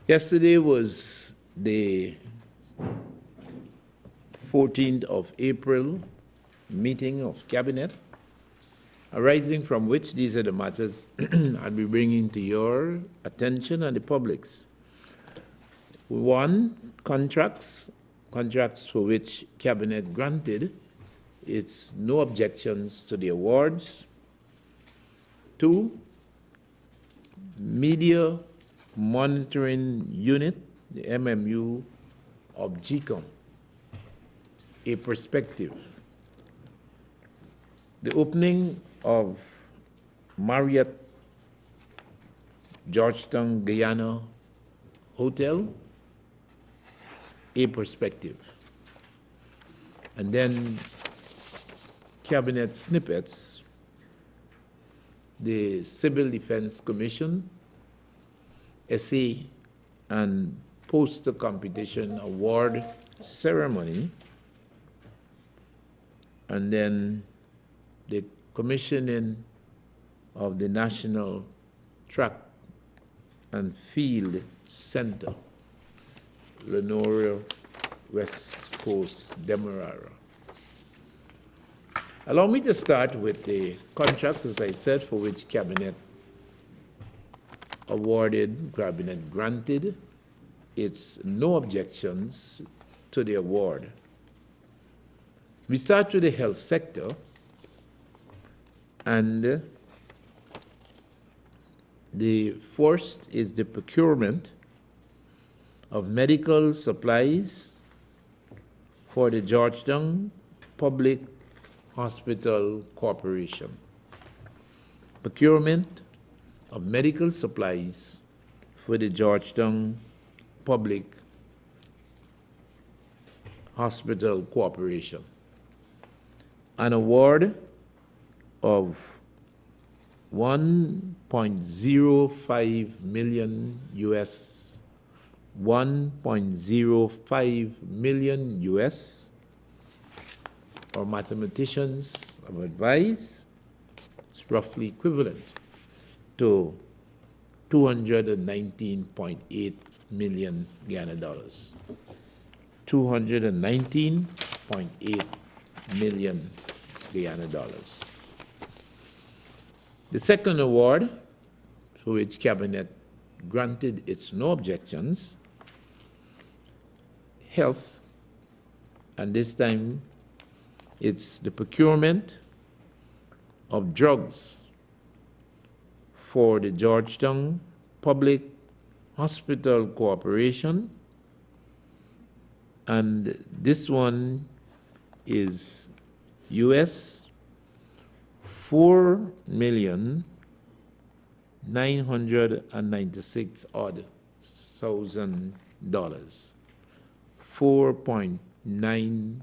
Yesterday was the 14th of April meeting of Cabinet, arising from which these are the matters I'll be bringing to your attention and the public's. One, contracts for which Cabinet granted its no objections to the awards. Two, Media Monitoring Unit, the MMU of GCOM, a perspective. The opening of Marriott Georgetown Guyana Hotel, a perspective. And then Cabinet snippets, the Civil Defense Commission, essay and poster competition award ceremony, and then the commissioning of the National Track and Field Center, Lenora, West Coast, Demerara. Allow me to start with the contracts, as I said, for which Cabinet granted its no objections to the award. We start with the health sector, and the first is the procurement of medical supplies for the Georgetown Public Hospital Corporation. Procurement of medical supplies for the Georgetown Public Hospital Corporation. An award of $1.05 million US, $1.05 million US, or mathematicians of advice, it's roughly equivalent to $219.8 million Ghana dollars. $219.8 million Ghana dollars. The second award, for which Cabinet granted its no objections, health, and this time it's the procurement of drugs for the Georgetown Public Hospital Corporation, and this one is US $4,996,000, 4.9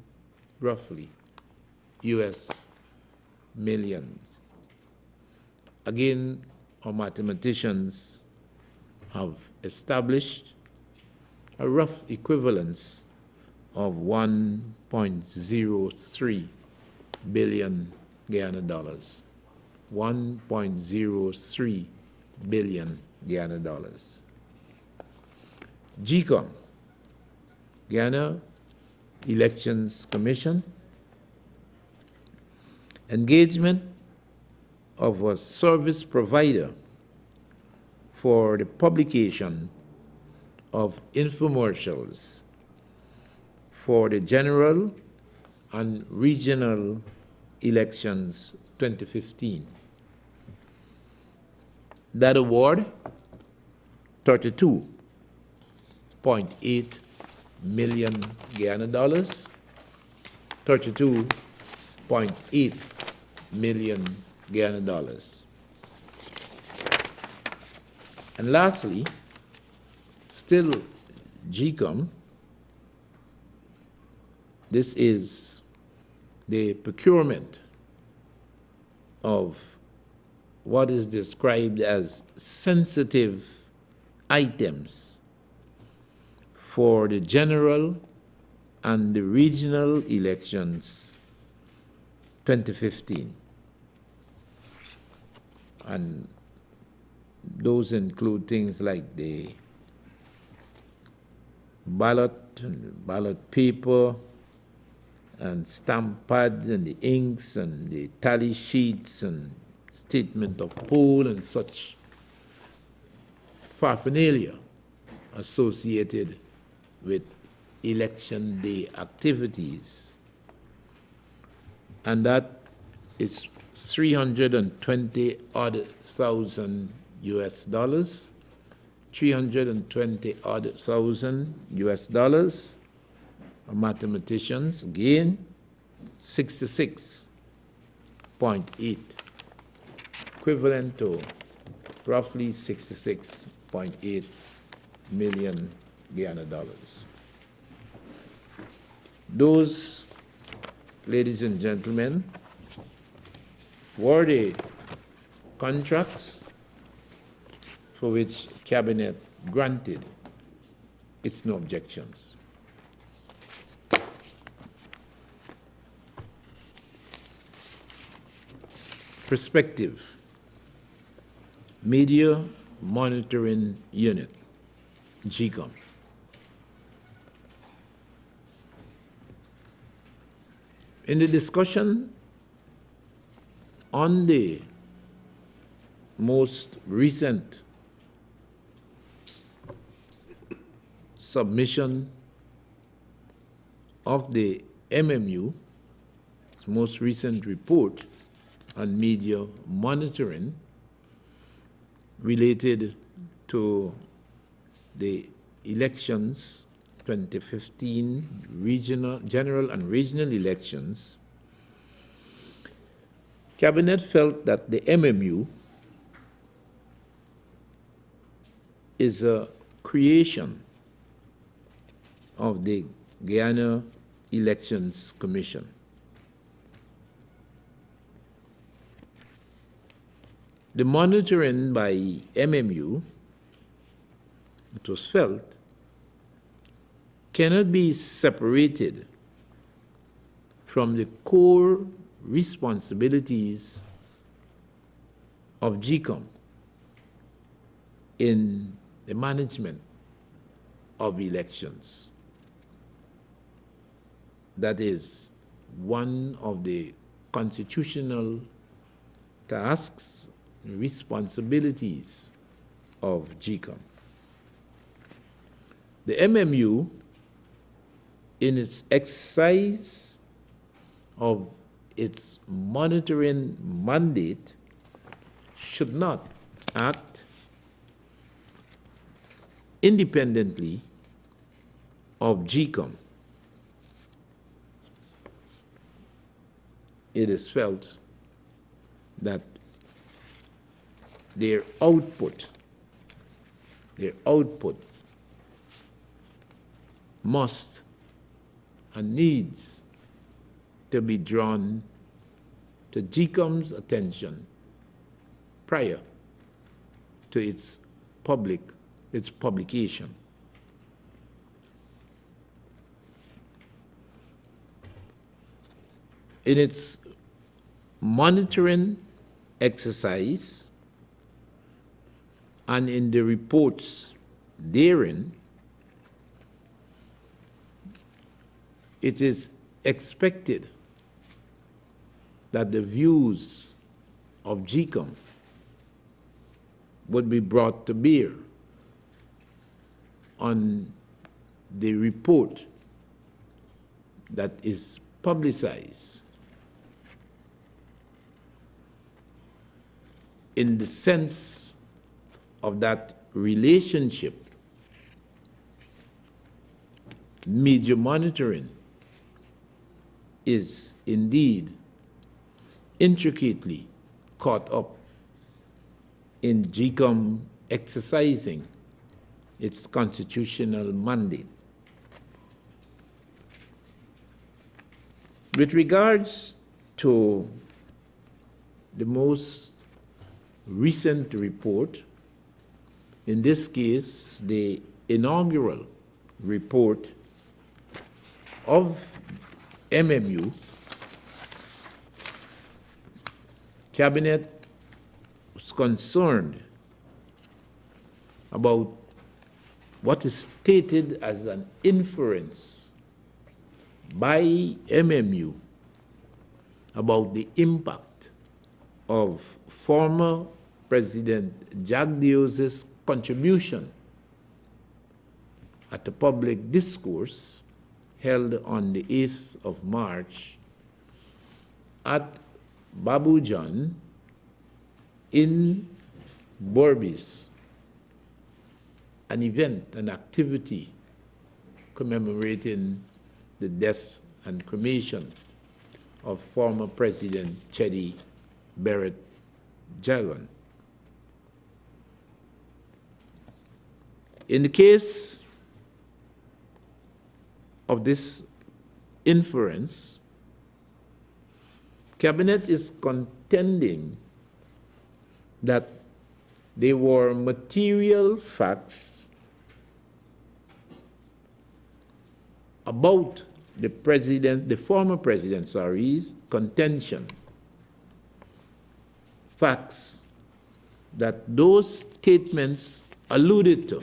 roughly US million. Again, our mathematicians have established a rough equivalence of 1.03 billion Ghana dollars. 1.03 billion Ghana dollars. GCOM, Ghana Elections Commission, engagement of a service provider for the publication of infomercials for the general and regional elections 2015. That award, $32.8 million Ghana dollars, 32.8 million Ghana dollars. And lastly, still GCOM, this is the procurement of what is described as sensitive items for the general and the regional elections 2015. And those include things like the ballot and ballot paper and stamp pads and the inks and the tally sheets and statement of poll and such paraphernalia associated with election day activities. And that is 320,000 US dollars, 320,000 US dollars. Mathematicians again, 66.8, equivalent to roughly 66.8 million Guyana dollars. Those, ladies and gentlemen, were the contracts for which Cabinet granted its no objections. Perspective, Media Monitoring Unit, GCOM. In the discussion on the most recent submission of the MMU, its most recent report on media monitoring related to the elections, 2015 general and regional elections, Cabinet felt that the MMU is a creation of the Guyana Elections Commission. The monitoring by MMU, it was felt, cannot be separated from the core responsibilities of GCOM in the management of elections. That is one of the constitutional tasks and responsibilities of GCOM. The MMU, in its exercise of its monitoring mandate, should not act independently of GCOM. It is felt that their output must and needs to be drawn to GCOM's attention prior to its publication. In its monitoring exercise and in the reports therein, it is expected that the views of GCOM would be brought to bear on the report that is publicized in the sense of that relationship. Media monitoring is indeed intricately caught up in GCOM exercising its constitutional mandate. With regards to the most recent report, in this case, the inaugural report of MMU, Cabinet was concerned about what is stated as an inference by MMU about the impact of former President Jack Dios's contribution at a public discourse held on the 8th of March at Babu John in Berbice, an event, an activity commemorating the death and cremation of former President Chedi Barrett Jagan. In the case of this inference, Cabinet is contending that they were material facts about the former president's contention, facts that those statements alluded to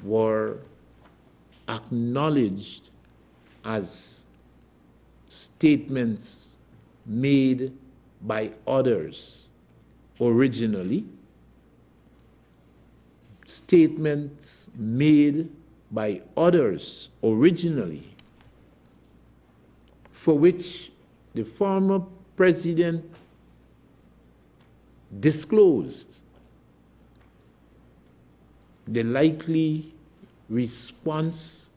were acknowledged as statements made by others originally, statements made by others originally, for which the former president disclosed the likely response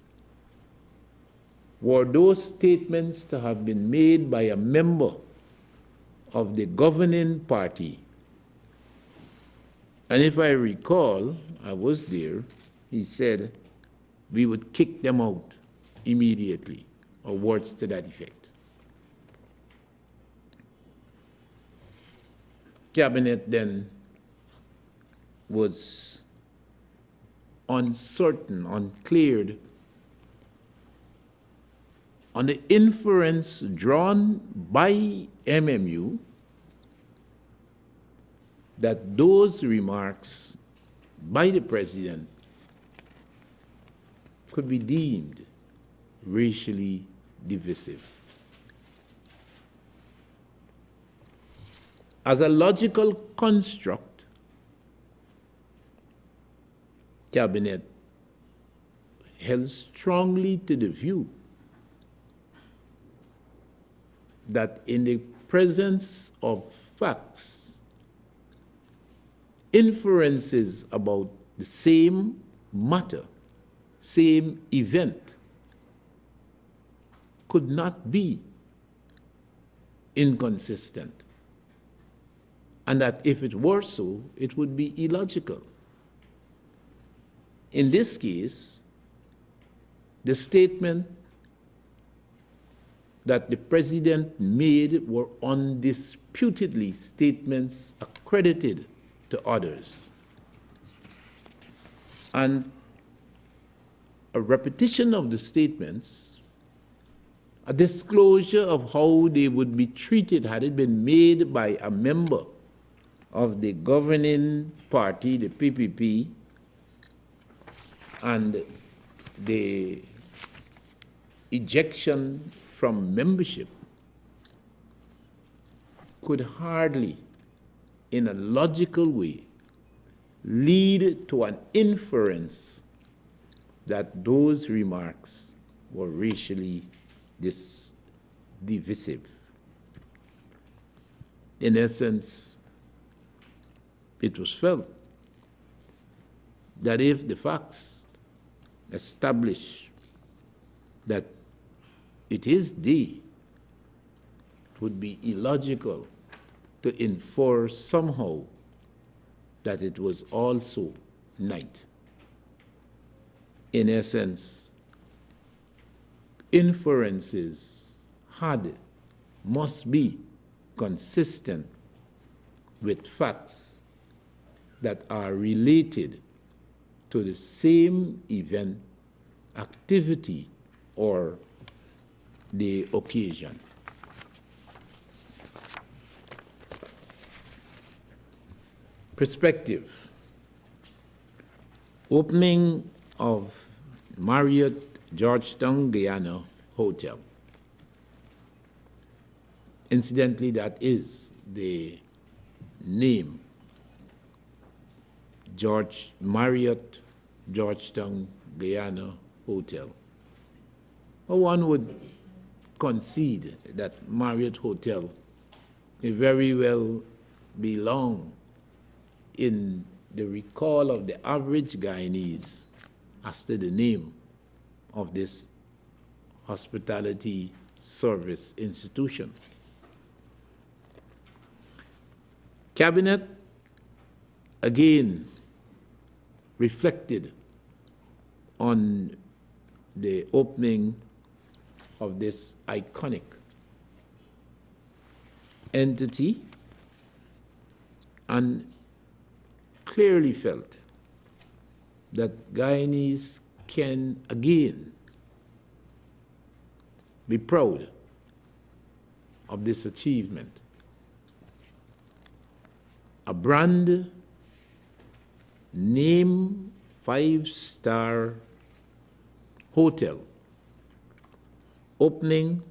were those statements to have been made by a member of the governing party. And if I recall, I was there, he said we would kick them out immediately, or words to that effect. Cabinet then was uncertain, uncleared on the inference drawn by MMU that those remarks by the president could be deemed racially divisive. As a logical construct, Cabinet held strongly to the view that in the presence of facts, inferences about the same matter, same event, could not be inconsistent, and that if it were so, it would be illogical. In this case, the statement that the president made were undisputedly statements accredited to others. And a repetition of the statements, a disclosure of how they would be treated had it been made by a member of the governing party, the PPP, and the ejection from membership could hardly, in a logical way, lead to an inference that those remarks were racially divisive. In essence, it was felt that if the facts establish that it is it would be illogical to infer somehow that it was also night. In essence, inferences must be consistent with facts that are related to the same event, activity, or the occasion. Perspective. Opening of Marriott Georgetown Guyana Hotel. Incidentally, that is the name, Marriott Georgetown Guyana Hotel. Or one would concede that Marriott Hotel may very well belong in the recall of the average Guyanese as to the name of this hospitality service institution. Cabinet again reflected on the opening of this iconic entity and clearly felt that Guyanese can again be proud of this achievement. A brand name 5-star hotel opening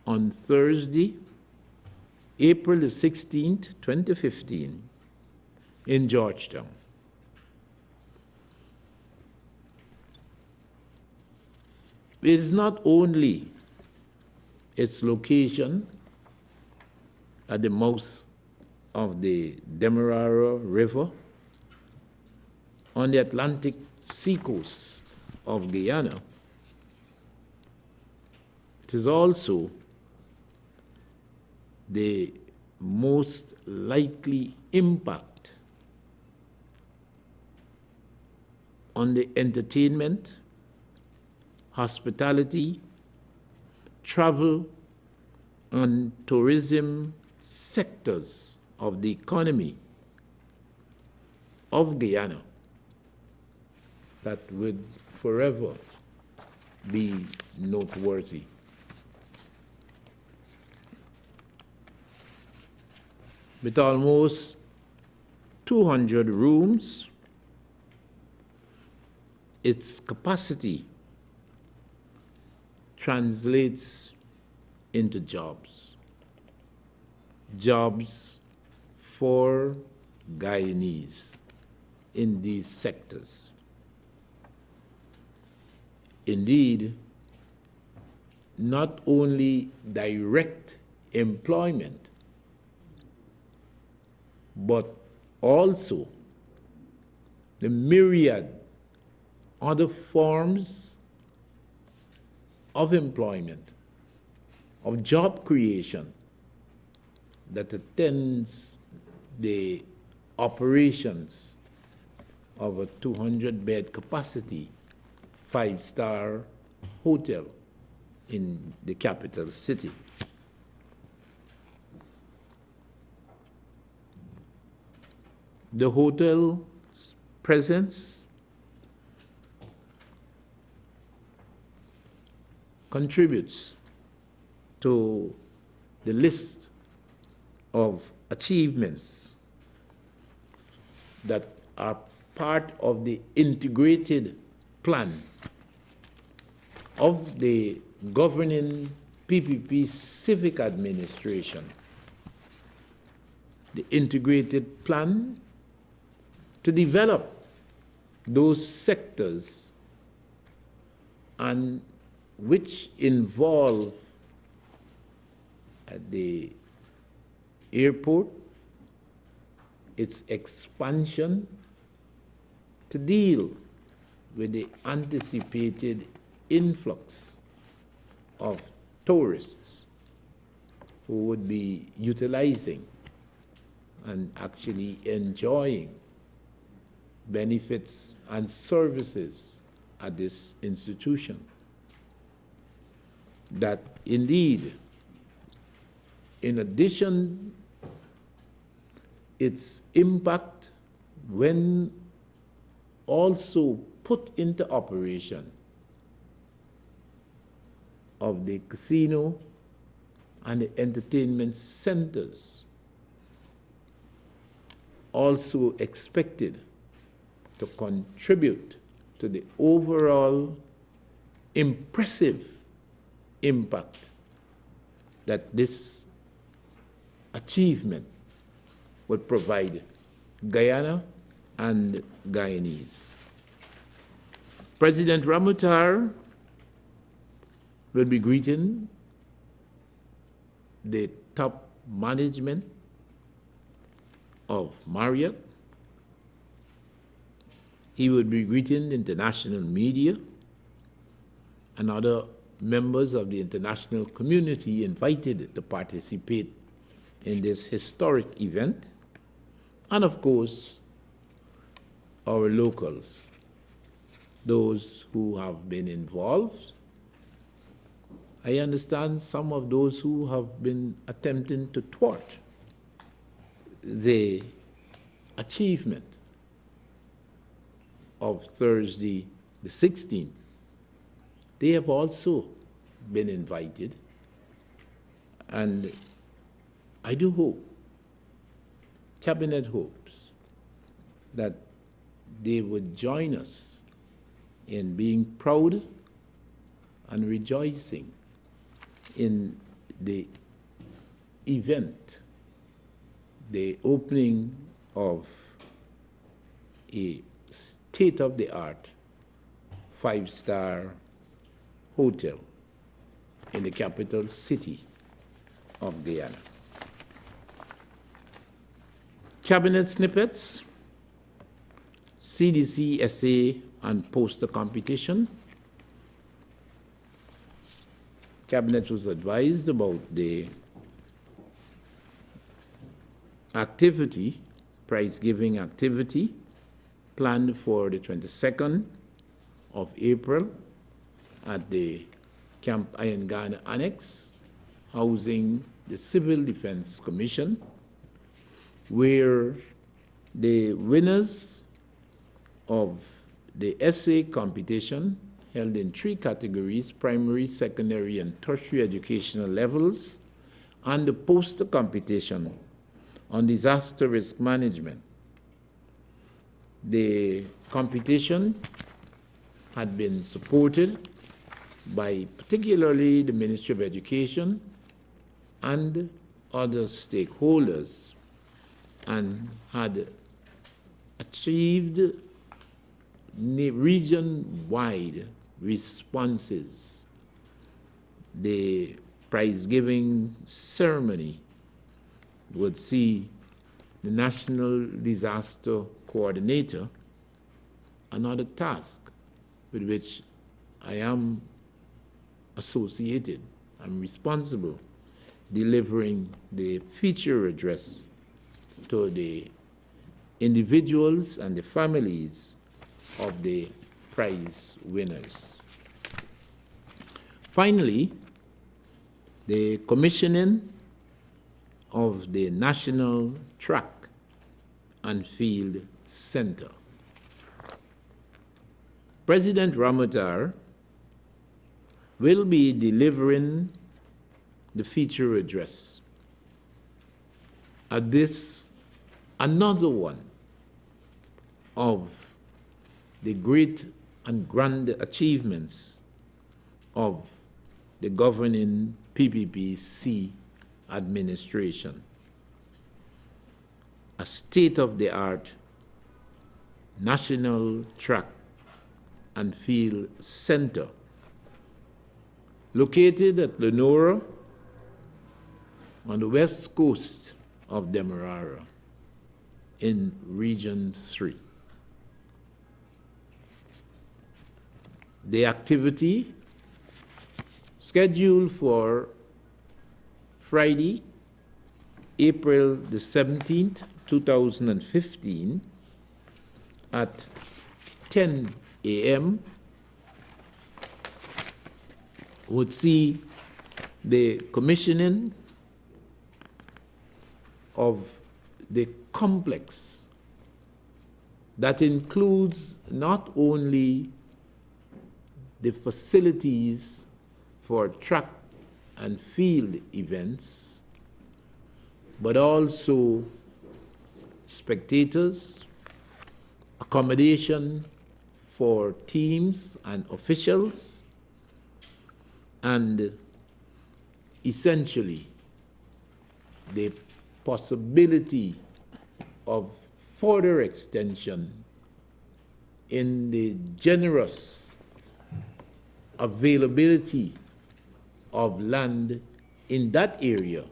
on Thursday, April the 16th, 2015 in Georgetown. It is not only its location at the mouth of the Demerara River on the Atlantic seacoast of Guyana, it is also the most likely impact on the entertainment, hospitality, travel, and tourism sectors of the economy of Guyana that would forever be noteworthy. With almost 200 rooms, its capacity translates into jobs. Jobs for Guyanese in these sectors. Indeed, not only direct employment, but also the myriad other forms of employment, of job creation that attends the operations of a 200-bed capacity 5-star hotel in the capital city. The hotel's presence contributes to the list of achievements that are part of the integrated plan of the governing PPP civic administration. The integrated plan to develop those sectors and which involve at the airport, its expansion to deal with the anticipated influx of tourists who would be utilizing and actually enjoying benefits and services at this institution. That indeed, in addition, its impact when also put into operation of the casino and the entertainment centers also expected to contribute to the overall impressive impact that this achievement would provide Guyana and Guyanese. President Ramutar will be greeting the top management of Marriott. He will be greeting international media and other members of the international community invited to participate in this historic event, and of course, our locals, those who have been involved. I understand some of those who have been attempting to thwart the achievement of Thursday the 16th. They have also been invited, and I do hope, Cabinet hopes, that they would join us in being proud and rejoicing in the event, the opening of a state-of-the-art five-star hotel in the capital city of Guyana. Cabinet snippets, CDC essay and poster competition. Cabinet was advised about the activity, prize-giving activity, planned for the 22nd of April at the Camp Iron Ghana Annex, housing the Civil Defense Commission, where the winners of the essay competition held in 3 categories: primary, secondary, and tertiary educational levels, and the poster competition on disaster risk management. The competition had been supported by particularly the Ministry of Education and other stakeholders, and had achieved region-wide responses. The prize-giving ceremony would see the National Disaster Coordinator, another task with which I am associated. I'm responsible, delivering the feature address to the individuals and the families of the prize winners. Finally, the commissioning of the National Track and Field Center. President Ramutar will be delivering the feature address at this, another one of the great and grand achievements of the governing PPPC administration. A state-of-the-art National Track and Field Center located at Lenora on the west coast of Demerara in Region 3. The activity scheduled for Friday, April the 17th, 2015 at 10 a.m. would see the commissioning of the complex That includes not only the facilities for track and field events, but also spectators, accommodation for teams and officials, and essentially the possibility of further extension in the generous availability of land in that area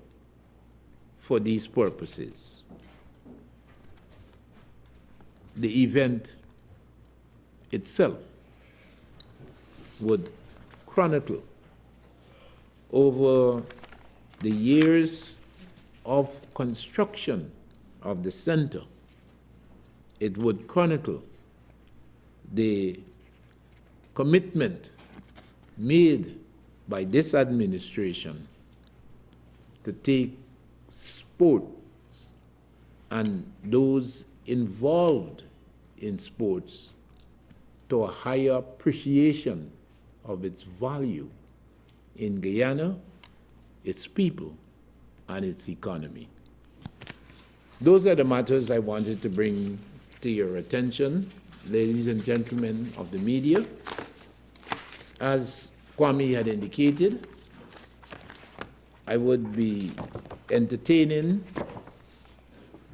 for these purposes. The event itself would chronicle over the years of construction of the center. It would chronicle the commitment made by this administration to take sports and those involved in sports to a higher appreciation of its value in Guyana, its people, and its economy. Those are the matters I wanted to bring to your attention, ladies and gentlemen of the media. As Kwame had indicated, I would be entertaining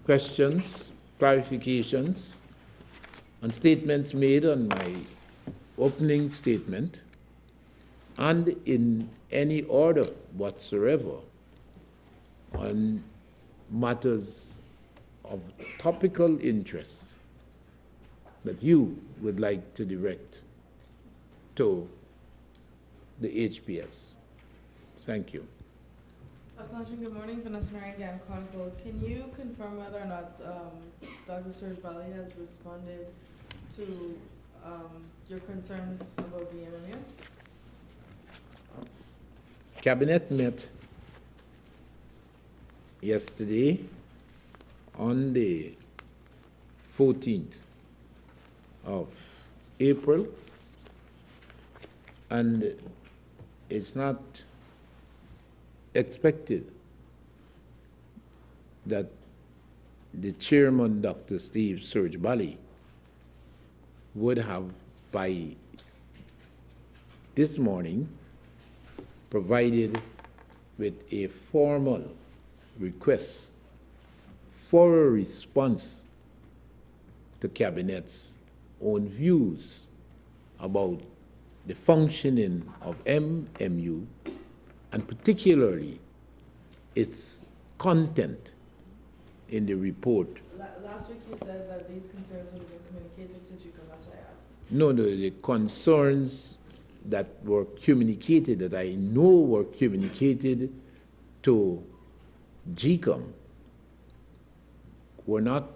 questions, clarifications, and statements made on my opening statement, and in any order whatsoever on matters of topical interest that you would like to direct to the HPS. Thank you. Dr. Luncheon, good morning. Vanessa Narangan, Chronicle. Can you confirm whether or not Dr. Serge Bali has responded to your concerns about the MMU? Cabinet met yesterday on the 14th of April, and it's not expected that the chairman, Dr. Steve Serge Bali, would have by this morning provided with a formal request for a response to Cabinet's own views about the functioning of MMU, and particularly its content in the report. Last week you said that these concerns would have been communicated to JICA, that's why I asked. No, the concerns that were communicated, that I know were communicated to GCOM, were not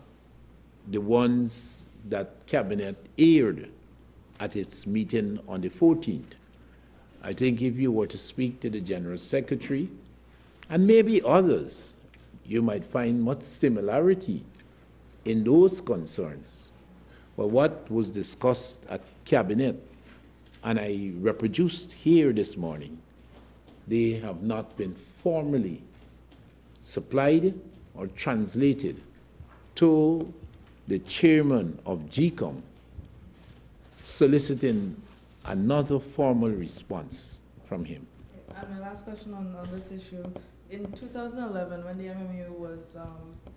the ones that Cabinet aired at its meeting on the 14th. I think if you were to speak to the General Secretary, and maybe others, you might find much similarity in those concerns. But what was discussed at Cabinet, and I reproduced here this morning, they have not been formally supplied or translated to the chairman of GCOM, soliciting another formal response from him. And my last question on this issue, in 2011, when the MMU was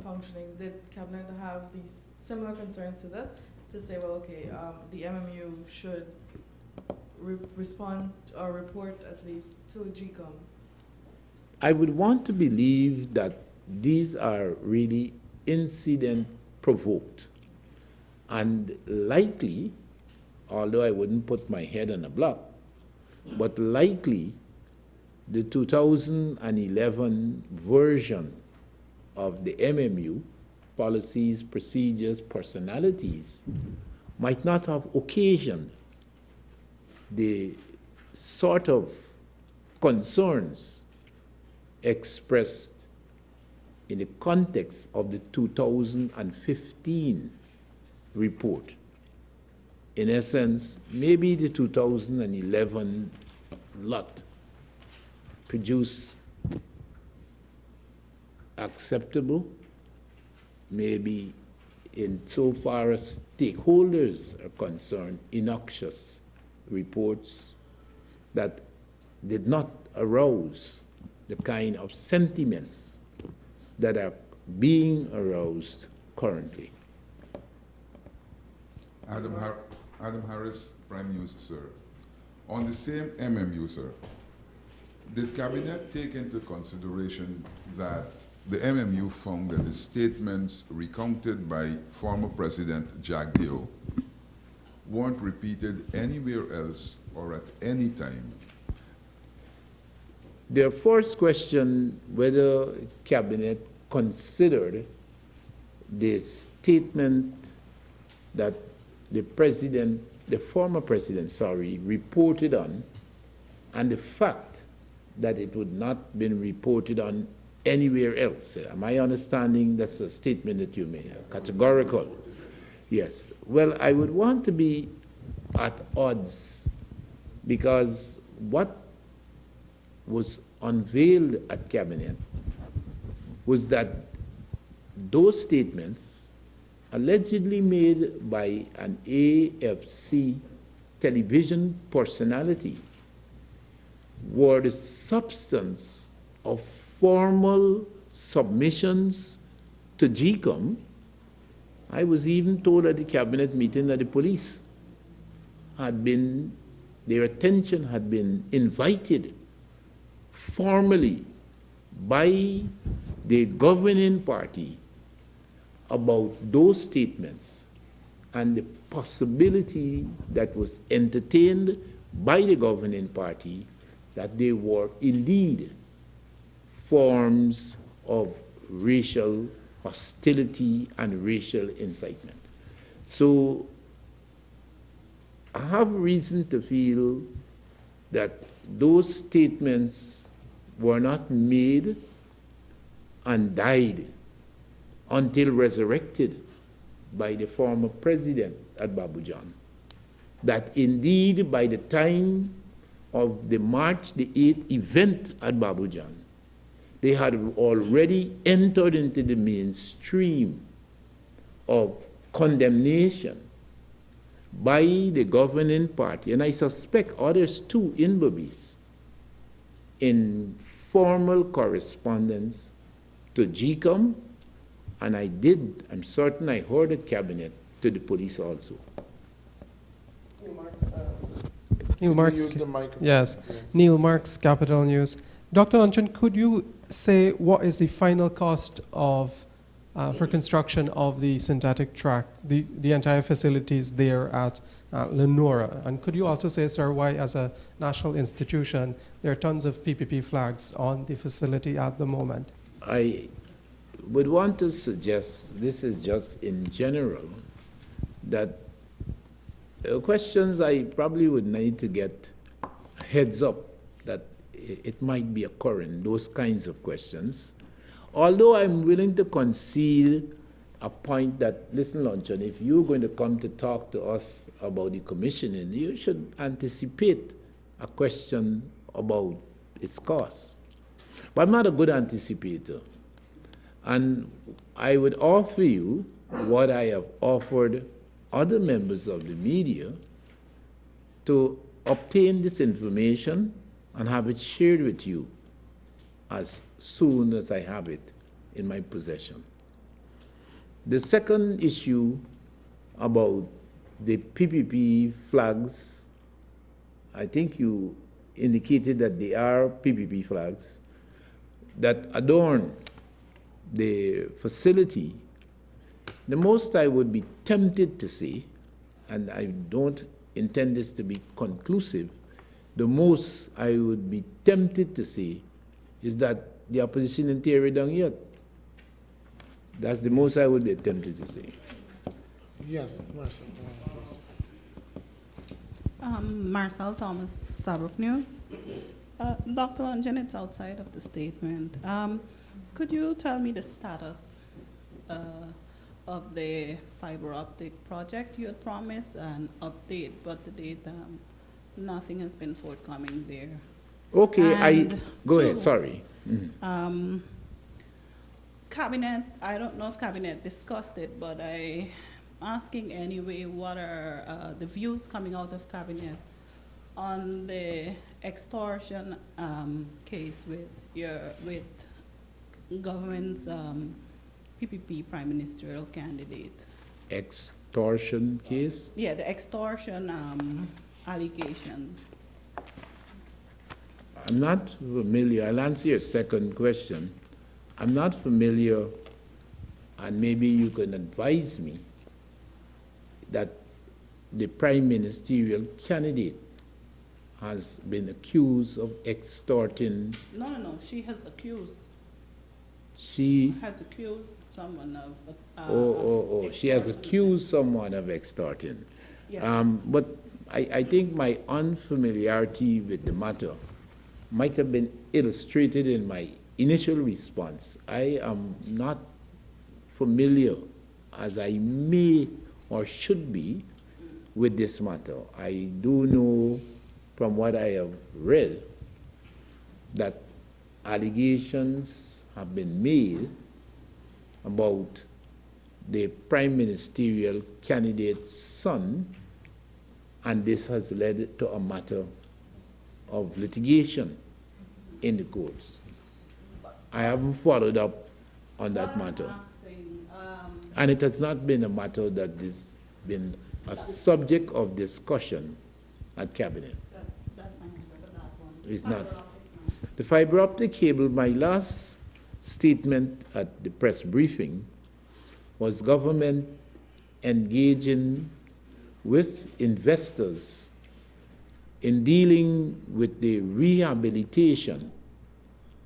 functioning, did Cabinet have these similar concerns to this, to say, well, okay, the MMU should respond or report at least to GCOM? I would want to believe that these are really incident provoked, and likely, although I wouldn't put my head on a block, but likely the 2011 version of the MMU, policies, procedures, personalities, might not have occasioned the sort of concerns expressed in the context of the 2015 report. In essence, maybe the 2011 lot produced acceptable, maybe in so far as stakeholders are concerned, innoxious reports that did not arouse the kind of sentiments that are being aroused currently. Adam Harris, Prime News, sir. On the same MMU, sir, did Cabinet take into consideration that the MMU found that the statements recounted by former President Jack Deo weren't repeated anywhere else or at any time? Their first question, whether Cabinet considered the statement that the former president, reported on, and the fact that it would not been reported on anywhere else. Am I understanding that's a statement that you made? Categorical. Yes. Well, I would want to be at odds, because what was unveiled at Cabinet was that those statements allegedly made by an AFC television personality were the substance of formal submissions to GCOM. I was even told at the Cabinet meeting that the police had been, their attention had been invited formally by the governing party about those statements and the possibility that was entertained by the governing party that they were indeed forms of racial hostility and racial incitement. So I have reason to feel that those statements were not made and died until resurrected by the former president at Babujan. That indeed by the time of the March the 8th event at Babujan, they had already entered into the mainstream of condemnation by the governing party, and I suspect others too in Berbice, in formal correspondence to GCOM, and I'm certain I heard at Cabinet, to the police also. Neil Marks, yes. Neil Marks, Capital News. Dr. Luncheon, could you say what is the final cost of for construction of the synthetic track, the entire facilities there at Lenora? And could you also say, sir, why as a national institution there are tons of PPP flags on the facility at the moment? I would want to suggest, this is just in general, that questions I probably would need to get heads up that it might be occurring, those kinds of questions. Although I'm willing to concede a point that, listen, Luncheon, if you're going to come to talk to us about the commissioning, you should anticipate a question about its cost. But I'm not a good anticipator. And I would offer you what I have offered other members of the media, to obtain this information and have it shared with you as soon as I have it in my possession. The second issue about the PPP flags, I think you indicated that they are PPP flags that adorn the facility. The most I would be tempted to say, and I don't intend this to be conclusive, the most I would be tempted to say is that the opposition in theory done yet. That's the most I would be tempted to say. Yes, Marcel. Marcel Thomas, Starbrook News. Dr. Luncheon, it's outside of the statement. Could you tell me the status of the fiber optic project you had promised, an update, but to date, nothing has been forthcoming there. Okay, And go ahead, two, sorry. Mhm. Cabinet, I don't know if Cabinet discussed it, but I'm asking anyway, what are the views coming out of Cabinet on the extortion case with government's PPP prime ministerial candidate? Extortion case? Yeah, the extortion allegations. I'm not familiar. I'll answer your second question. I'm not familiar, and maybe you can advise me, that the prime ministerial candidate has been accused of extorting. No. She has accused. She Has accused someone of. She has extortion. accused someone of extorting. Yes. But I think my unfamiliarity with the matter might have been illustrated in my initial response. I am not familiar, as I may or should be, with this matter. I do know from what I have read that allegations have been made about the prime ministerial candidate's son, and this has led to a matter of litigation in the courts. I haven't followed up on that matter. And it has not been a matter that has been a subject of discussion at Cabinet. That's my answer to that one. It's not. The fiber optic cable, my last statement at the press briefing was government engaging with investors in dealing with the rehabilitation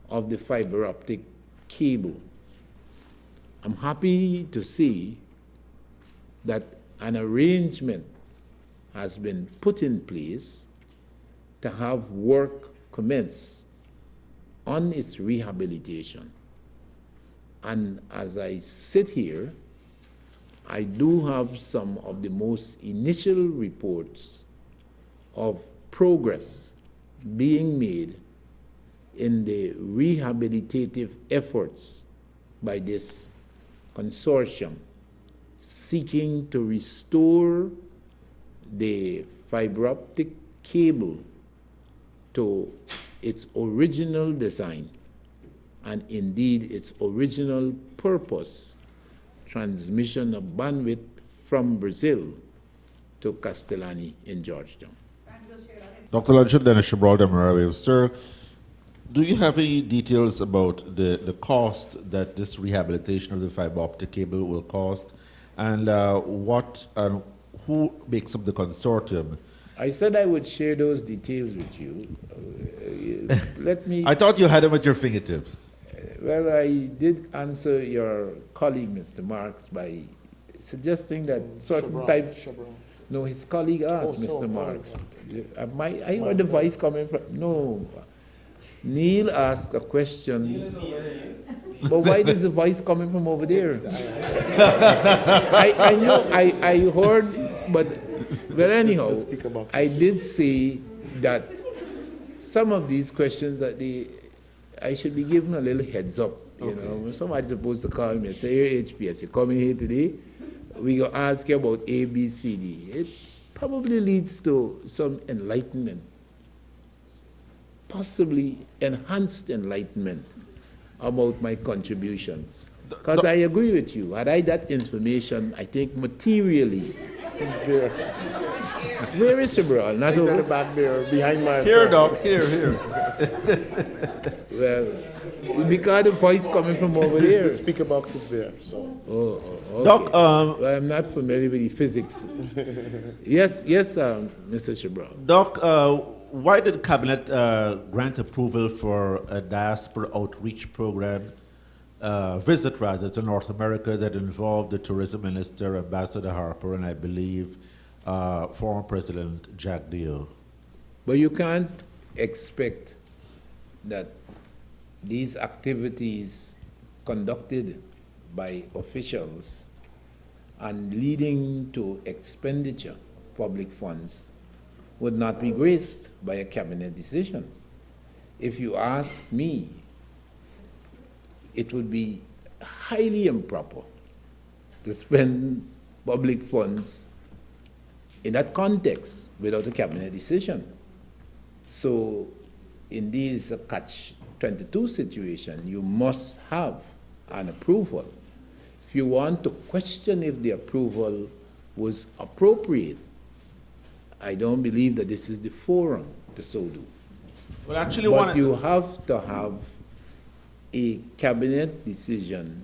of the fiber optic cable. I'm happy to see that an arrangement has been put in place to have work commence on its rehabilitation. And as I sit here, I do have some of the most initial reports of progress being made in the rehabilitative efforts by this consortium seeking to restore the fiber optic cable to its original design and indeed its original purpose, transmission of bandwidth from Brazil to Castellani in Georgetown. Dr. Luncheon, Dennis Gibraltar, sir, do you have any details about the cost that this rehabilitation of the fiber optic cable will cost, and who makes up the consortium? I said I would share those details with you. Let me. I thought you had them at your fingertips. Well, I did answer your colleague, Mr. Marks, by suggesting that certain type. No, his colleague asked Mr. Marks. I heard the voice coming from. No. Neil asked a question. But why is the voice coming from over there? I know, I heard, but well, anyhow, I did say that some of these questions that I should be given a little heads up. You know, when somebody's supposed to call me and say, "Hey, HPS, you're coming here today. We gonna ask you about A, B, C, D." It probably leads to some enlightenment, possibly enhanced enlightenment about my contributions. Because I agree with you. Had I that information, I think materially. He's there. Where is Cabral? Not He's over at the back there, behind my Here, Doc, here. Well, because the voice coming from over there. The speaker box is there, so. Okay. Doc, well, I'm not familiar with the physics. Yes, Mr. Cabral. Doc, why did Cabinet grant approval for a diaspora outreach program, visit rather, to North America that involved the tourism minister, Ambassador Harper, and I believe former President Jack Dio? But you can't expect that these activities conducted by officials and leading to expenditure of public funds would not be graced by a cabinet decision. If you ask me, it would be highly improper to spend public funds in that context without a cabinet decision. So indeed, it's a catch-22 situation. You must have an approval. If you want to question if the approval was appropriate, I don't believe that this is the forum to so do. Well, actually, but you have to have a cabinet decision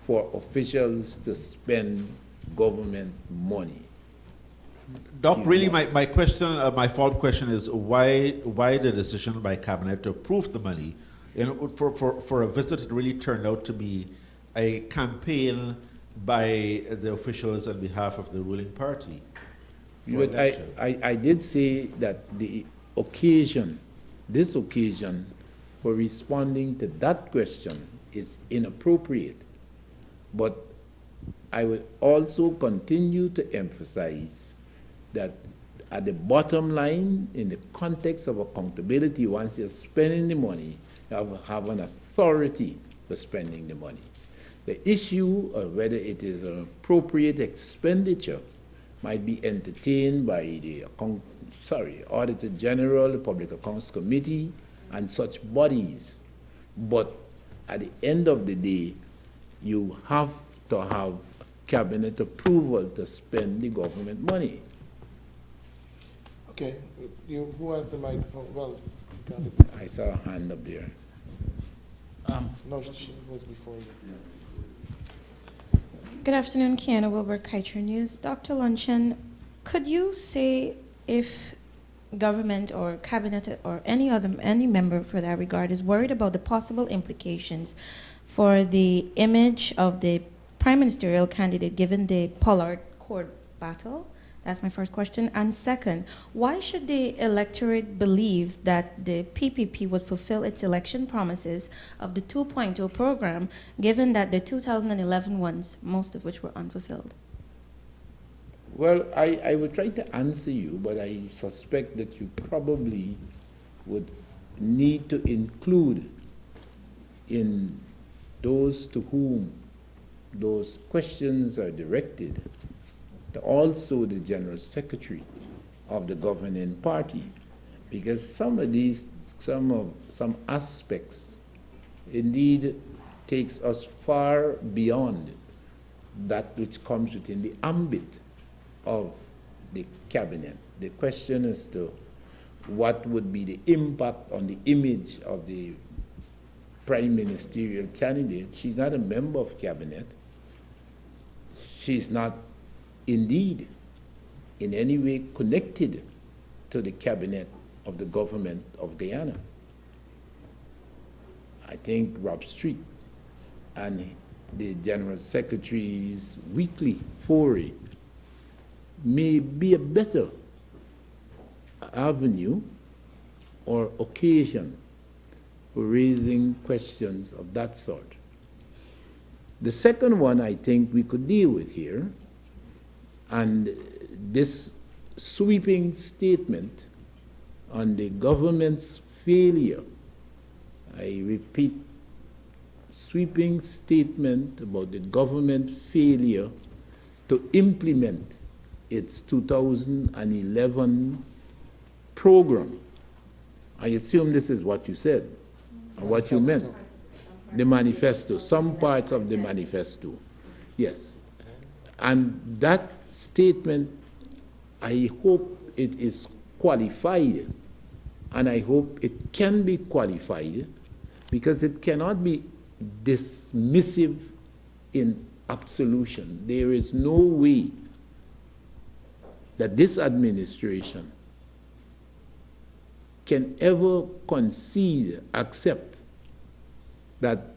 for officials to spend government money. Doc, really, my question, my follow-up question is why the decision by cabinet to approve the money? And for a visit, it really turned out to be a campaign by the officials on behalf of the ruling party. But I did say that the occasion, this occasion for responding to that question is inappropriate. But I would also continue to emphasize that at the bottom line, in the context of accountability, once you're spending the money, you have an authority for spending the money. The issue of whether it is an appropriate expenditure might be entertained by the Auditor General, the Public Accounts Committee, and such bodies. But at the end of the day, you have to have cabinet approval to spend the government money. Okay, who has the microphone? Well, got it. I saw a hand up there. No, she was before you. Good afternoon, Kiana Wilbur, Kiter News. Dr. Luncheon, could you say if government or cabinet or any member for that regard is worried about the possible implications for the image of the prime ministerial candidate given the Pollard court battle? That's my first question. And second, why should the electorate believe that the PPP would fulfill its election promises of the 2.0 program, given that the 2011 ones, most of which were unfulfilled? Well, I would try to answer you, but I suspect that you probably would need to include in those to whom those questions are directed also the General Secretary of the governing party, because some aspects indeed takes us far beyond that which comes within the ambit of the cabinet. The question as to what would be the impact on the image of the prime ministerial candidate. She's not a member of cabinet. She's not indeed in any way connected to the cabinet of the government of Guyana. I think Rob Street and the General Secretary's weekly foray may be a better avenue or occasion for raising questions of that sort. The second one I think we could deal with here, and this sweeping statement on the government's failure, I repeat, sweeping statement about the government failure to implement its 2011 program. I assume this is what you said, or what you meant. The manifesto, some parts of the manifesto. Yes. And that statement, I hope it is qualified, and I hope it can be qualified, because it cannot be dismissive in absolution. There is no way that this administration can ever concede, accept that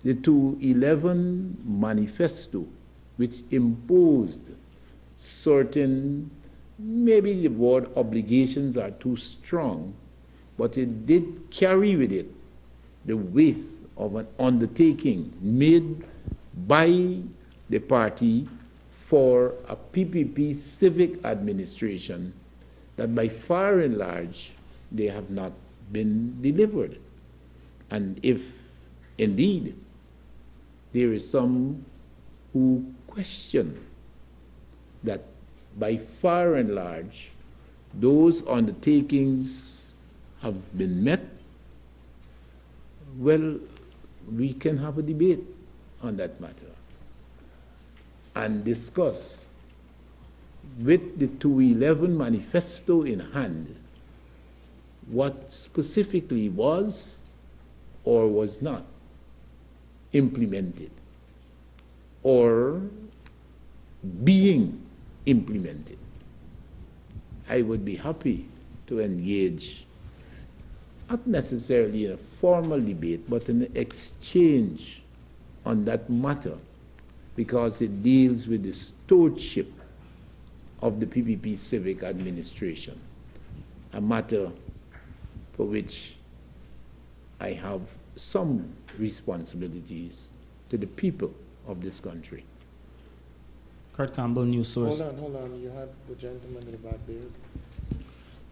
the 2011 manifesto, which imposed certain, maybe the word obligations are too strong, but it did carry with it the weight of an undertaking made by the party for a PPP civic administration that by far and large they have not been delivered. And if indeed there is some who question that by far and large those undertakings have been met, well, we can have a debate on that matter and discuss with the 211 manifesto in hand what specifically was or was not implemented or being implemented. I would be happy to engage, not necessarily in a formal debate, but in an exchange on that matter, because it deals with the stewardship of the PPP civic administration, a matter for which I have some responsibilities to the people of this country. Kurt Campbell, News Source. Hold on. You had the gentleman with the bad beard.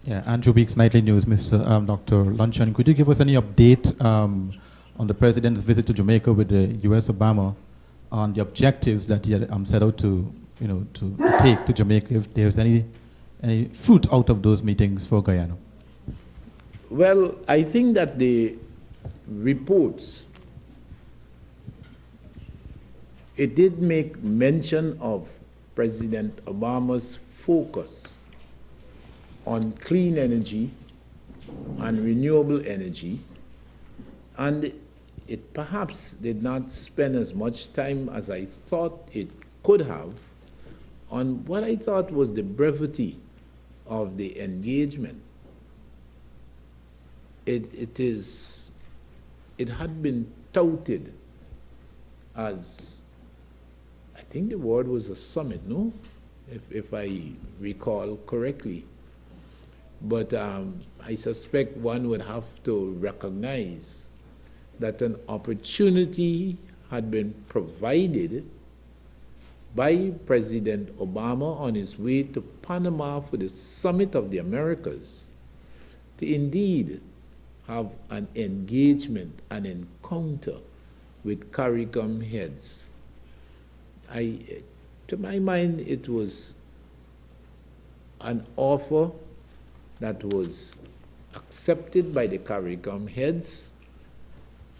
Yeah, Andrew Weeks, Nightly News. Mr. Dr. Luncheon, could you give us any update on the president's visit to Jamaica with the U.S. Obama on the objectives that he had set out to take to Jamaica, if there's any fruit out of those meetings for Guyana? Well, I think that the reports, it did make mention of President Obama's focus on clean energy and renewable energy, and it perhaps did not spend as much time as I thought it could have on what I thought was the brevity of the engagement. It had been touted as, I think the word was a summit, no? If I recall correctly. But I suspect one would have to recognize that an opportunity had been provided by President Obama on his way to Panama for the Summit of the Americas to indeed have an engagement, an encounter with CARICOM heads. To my mind, it was an offer that was accepted by the CARICOM heads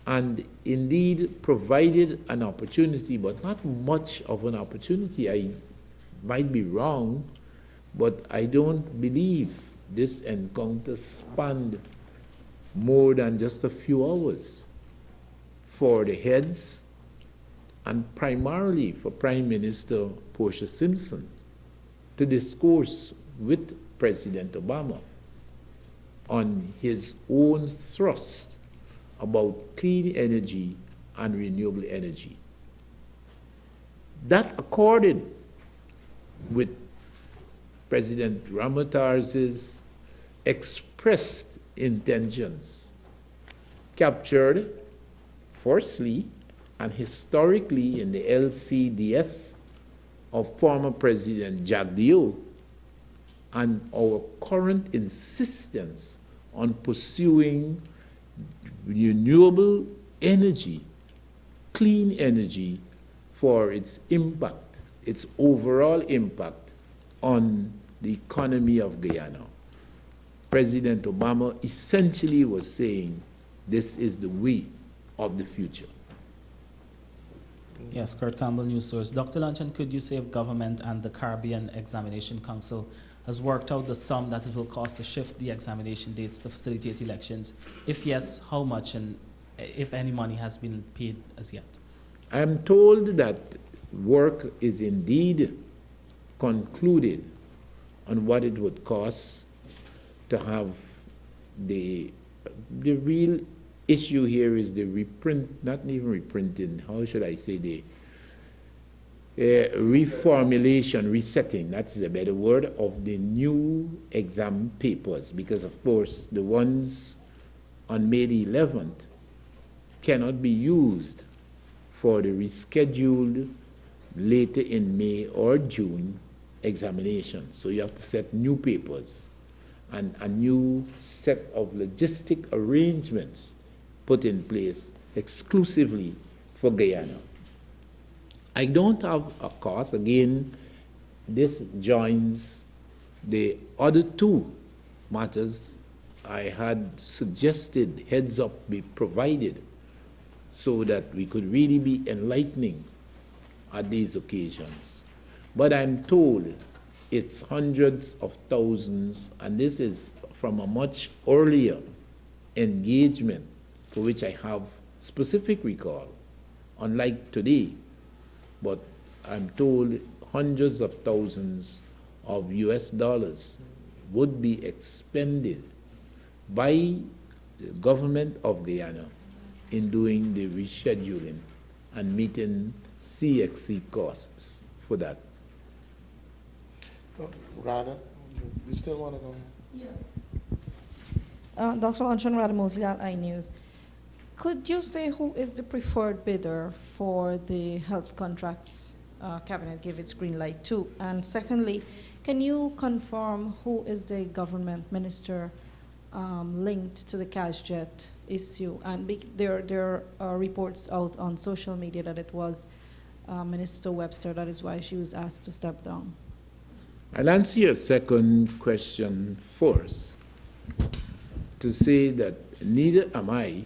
and indeed provided an opportunity, but not much of an opportunity. I might be wrong, but I don't believe this encounter spanned more than just a few hours for the heads and primarily for Prime Minister Portia Simpson to discourse with President Obama on his own thrust about clean energy and renewable energy. That accorded with President Ramatarz's expressed intentions, captured firstly and historically in the LCDS of former President Jack Dio, and our current insistence on pursuing renewable energy, clean energy, for its impact, its overall impact on the economy of Guyana. President Obama essentially was saying, this is the way of the future. Yes, Kurt Campbell, News Source. Dr. Luncheon, could you say if government and the Caribbean Examination Council has worked out the sum that it will cost to shift the examination dates to facilitate elections? If yes, how much, and if any money has been paid as yet? I am told that work is indeed concluded on what it would cost to have the real issue here is the reprint, not even reprinting, how should I say, the reformulation, resetting, that is a better word, of the new exam papers, because of course the ones on May the 11th cannot be used for the rescheduled later in May or June examinations. So you have to set new papers and a new set of logistic arrangements put in place exclusively for Guyana. I don't have a cost. Again, this joins the other two matters I had suggested heads up be provided so that we could really be enlightening at these occasions. But I'm told it's hundreds of thousands, and this is from a much earlier engagement for which I have specific recall, unlike today. But I'm told hundreds of thousands of US dollars would be expended by the government of Guyana in doing the rescheduling and meeting CXC costs for that. Rada, you still want to go ahead? Yeah. Dr. Luncheon, Rada Mosley at iNews. Could you say who is the preferred bidder for the health contracts Cabinet gave its green light to? And secondly, can you confirm who is the government minister linked to the cash jet issue? And there are reports out on social media that it was Minister Webster. That is why she was asked to step down. I'll answer your second question first to say that neither am I,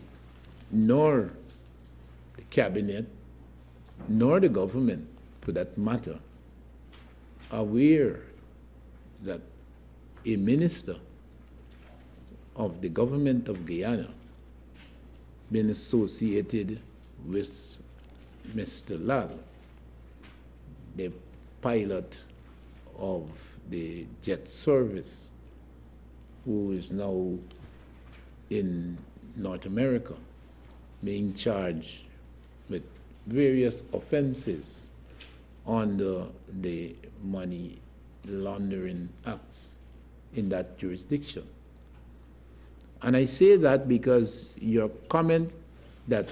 nor the cabinet, nor the government, for that matter, aware that a minister of the government of Guyana been associated with Mr. Lal, the pilot of the jet service, who is now in North America, being charged with various offenses under the money laundering acts in that jurisdiction. And I say that because your comment that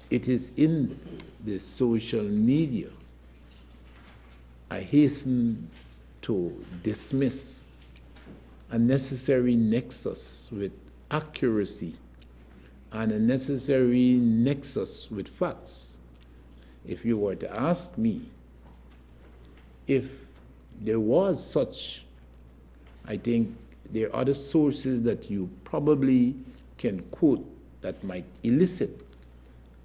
it is in the social media, I hasten to dismiss a necessary nexus with accuracy and a necessary nexus with facts. If you were to ask me if there was such, I think there are other sources that you probably can quote that might elicit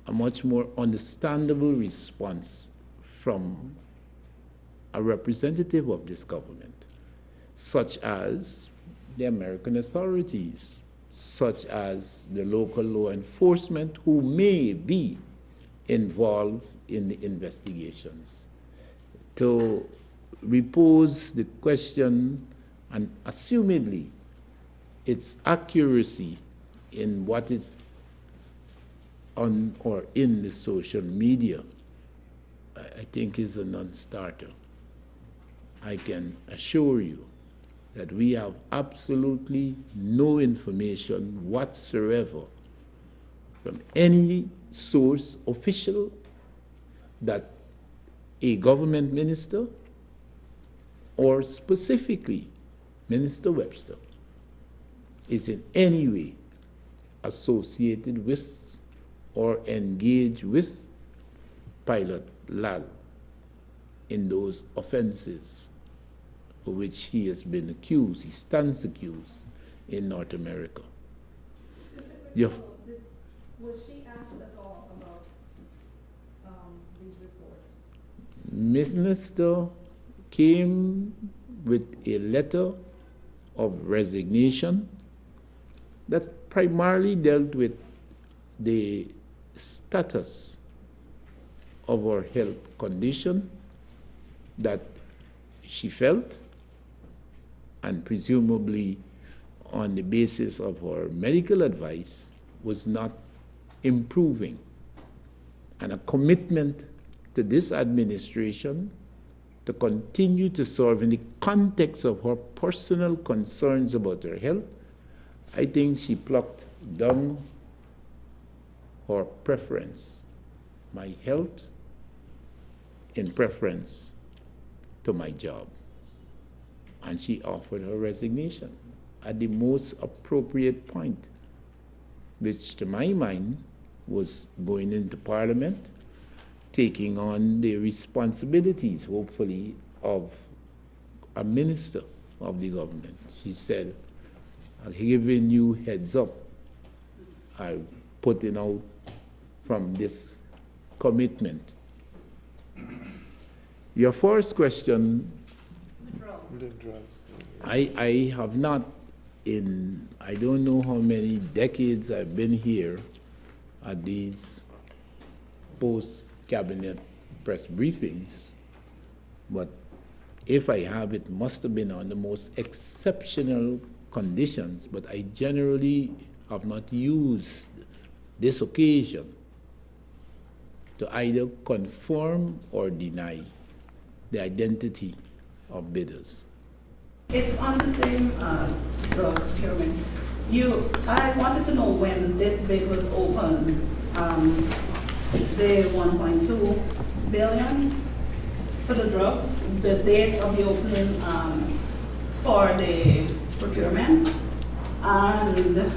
a much more understandable response from a representative of this government, such as the American authorities, such as the local law enforcement who may be involved in the investigations. To repose the question, and assumedly its accuracy in what is on or in the social media, I think is a non-starter. I can assure you that we have absolutely no information whatsoever from any source official that a government minister or specifically Minister Webster is in any way associated with or engaged with Pilot Lal in those offenses for which he has been accused, he stands accused in North America. Was she asked at all about these reports? Minister came with a letter of resignation that primarily dealt with the status of her health condition that she felt, and presumably on the basis of her medical advice, was not improving. And a commitment to this administration to continue to serve in the context of her personal concerns about her health, I think she plucked down her preference. My health in preference to my job. And she offered her resignation at the most appropriate point, which to my mind was going into Parliament, taking on the responsibilities, hopefully, of a minister of the government. She said, "I'm giving you heads up. I'm putting out from this commitment." Your first question, The drugs. I have not, in I don't know how many decades I've been here at these post-cabinet press briefings, but if I have, it must have been on the most exceptional conditions, but I generally have not used this occasion to either confirm or deny the identity of bidders. It's on the same drug procurement. I wanted to know when this bid was opened, the 1.2 billion for the drugs, the date of the opening for the procurement, and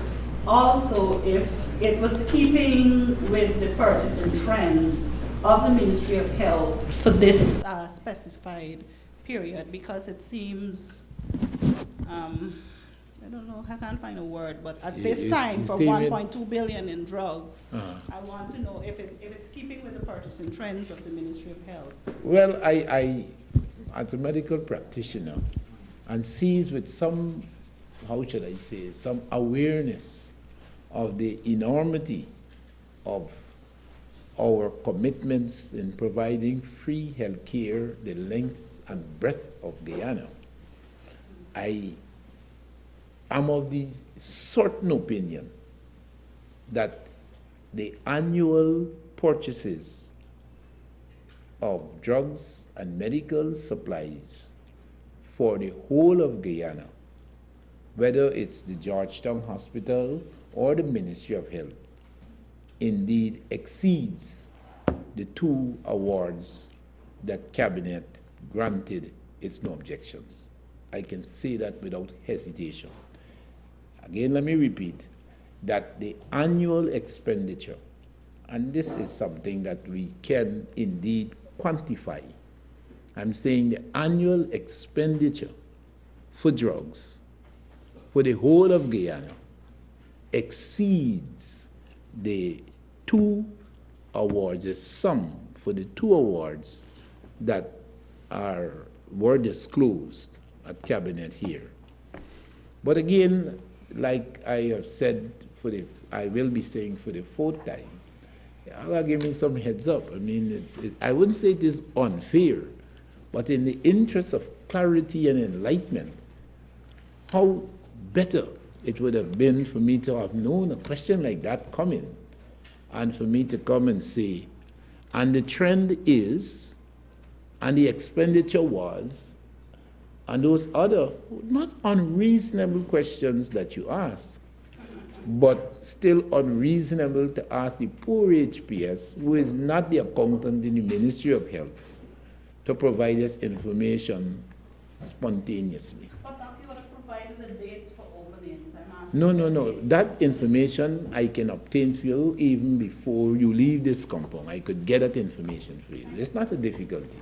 also if it was keeping with the purchasing trends of the Ministry of Health for this specified period, because it seems, I don't know, I can't find a word, but at this time, for 1.2 billion in drugs, I want to know if it's keeping with the purchasing trends of the Ministry of Health. Well, I as a medical practitioner, and seized with some, how should I say, some awareness of the enormity of our commitments in providing free health care, the length and breadth of Guyana, I am of the certain opinion that the annual purchases of drugs and medical supplies for the whole of Guyana, whether it's the Georgetown Hospital or the Ministry of Health, indeed exceeds the 2 awards that Cabinet granted its no objections. I can say that without hesitation. Again, let me repeat that the annual expenditure, and this is something that we can indeed quantify. I'm saying the annual expenditure for drugs for the whole of Guyana exceeds the 2 awards, the sum for the 2 awards that were disclosed at Cabinet here. But again, like I have said, I will be saying for the 4th time, give me some heads up. I mean, I wouldn't say it is unfair, but in the interest of clarity and enlightenment, how better it would have been for me to have known a question like that coming, and for me to come and say, and the trend is, and the expenditure was, and those other not unreasonable questions that you ask, but still unreasonable to ask the poor HPS, who is not the accountant in the Ministry of Health, to provide us information spontaneously. But you would have provided a date for openings. I'm asking. No. That information I can obtain for you even before you leave this compound. I could get that information for you. It's not a difficulty.